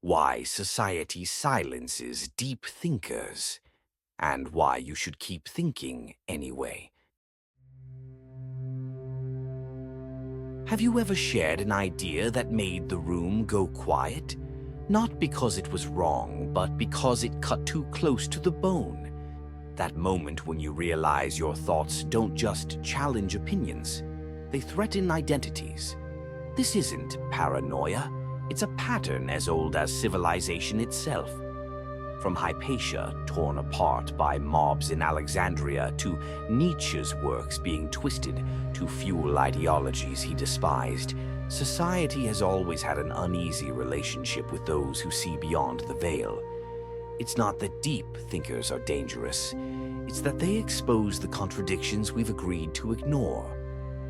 why society silences deep thinkers, and why you should keep thinking anyway. Have you ever shared an idea that made the room go quiet? Not because it was wrong, but because it cut too close to the bone. That moment when you realize your thoughts don't just challenge opinions, they threaten identities. This isn't paranoia, it's a pattern as old as civilization itself. From Hypatia, torn apart by mobs in Alexandria, to Nietzsche's works being twisted to fuel ideologies he despised, society has always had an uneasy relationship with those who see beyond the veil. It's not that deep thinkers are dangerous, it's that they expose the contradictions we've agreed to ignore.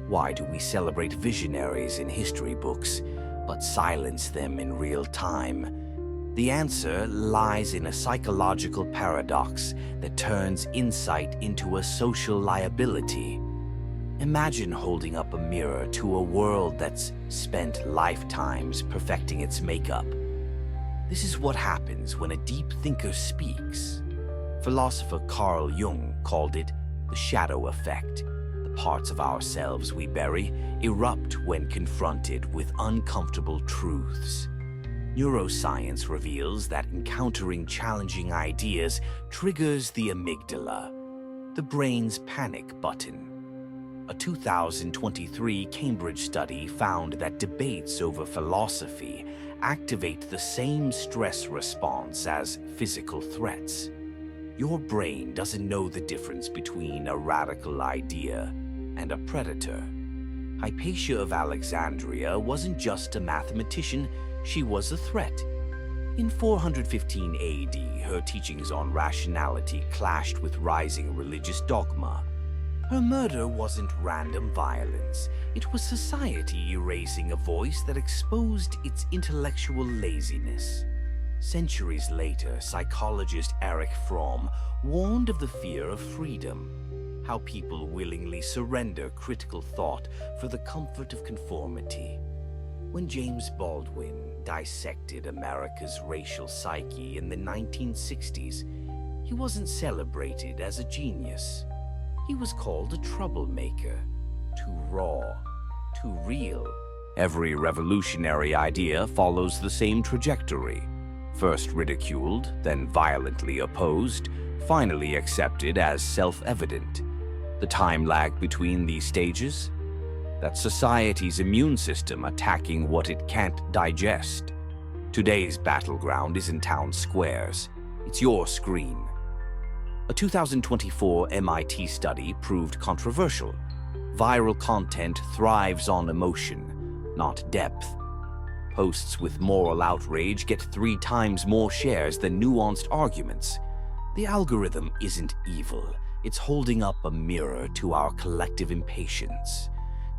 Why do we celebrate visionaries in history books, but silence them in real time? The answer lies in a psychological paradox that turns insight into a social liability. Imagine holding up a mirror to a world that's spent lifetimes perfecting its makeup. This is what happens when a deep thinker speaks. Philosopher Carl Jung called it the shadow effect. The parts of ourselves we bury erupt when confronted with uncomfortable truths. Neuroscience reveals that encountering challenging ideas triggers the amygdala, the brain's panic button. A 2023 Cambridge study found that debates over philosophy activate the same stress response as physical threats. Your brain doesn't know the difference between a radical idea and a predator. Hypatia of Alexandria wasn't just a mathematician, she was a threat. In 415 AD, her teachings on rationality clashed with rising religious dogma. Her murder wasn't random violence. It was society erasing a voice that exposed its intellectual laziness. Centuries later, psychologist Erich Fromm warned of the fear of freedom, how people willingly surrender critical thought for the comfort of conformity. When James Baldwin dissected America's racial psyche in the 1960s, he wasn't celebrated as a genius. He was called a troublemaker, too raw, too real. Every revolutionary idea follows the same trajectory. First ridiculed, then violently opposed, finally accepted as self-evident. The time lag between these stages? That's society's immune system attacking what it can't digest. Today's battleground isn't town squares, it's your screen. A 2024 MIT study proved controversial. Viral content thrives on emotion, not depth. Posts with moral outrage get 3 times more shares than nuanced arguments. The algorithm isn't evil, it's holding up a mirror to our collective impatience.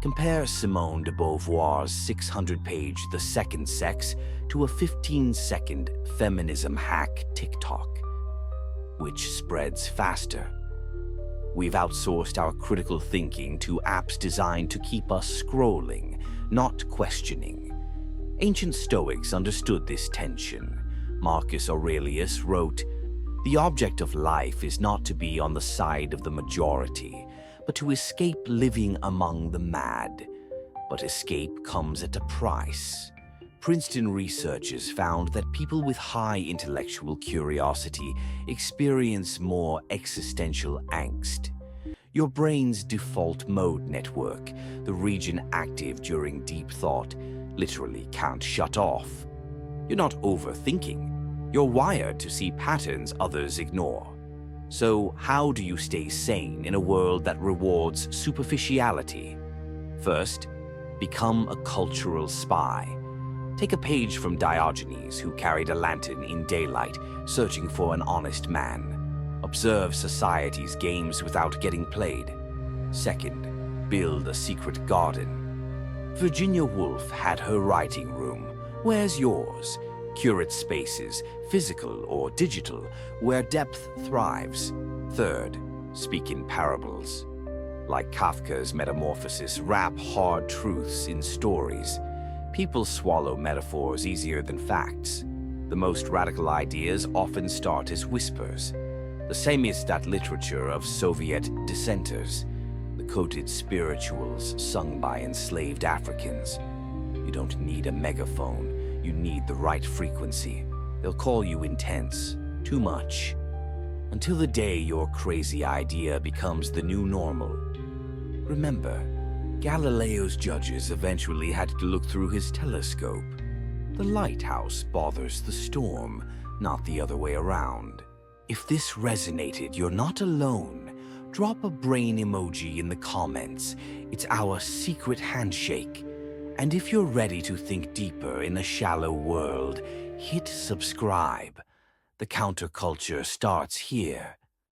Compare Simone de Beauvoir's 600-page The Second Sex to a 15-second feminism hack TikTok. Which spreads faster? We've outsourced our critical thinking to apps designed to keep us scrolling, not questioning. Ancient Stoics understood this tension. Marcus Aurelius wrote, "The object of life is not to be on the side of the majority, but to escape living among the mad. But escape comes at a price." Princeton researchers found that people with high intellectual curiosity experience more existential angst. Your brain's default mode network, the region active during deep thought, literally can't shut off. You're not overthinking. You're wired to see patterns others ignore. So how do you stay sane in a world that rewards superficiality? First, become a cultural spy. Take a page from Diogenes, who carried a lantern in daylight, searching for an honest man. Observe society's games without getting played. Second, build a secret garden. Virginia Woolf had her writing room. Where's yours? Curate spaces, physical or digital, where depth thrives. Third, speak in parables. Like Kafka's Metamorphosis, wrap hard truths in stories. People swallow metaphors easier than facts. The most radical ideas often start as whispers. The same is that literature of Soviet dissenters, the coded spirituals sung by enslaved Africans. You don't need a megaphone, you need the right frequency. They'll call you intense, too much, until the day your crazy idea becomes the new normal. Remember, Galileo's judges eventually had to look through his telescope. The lighthouse bothers the storm, not the other way around. If this resonated, you're not alone. Drop a brain emoji in the comments. It's our secret handshake. And if you're ready to think deeper in a shallow world, hit subscribe. The counterculture starts here.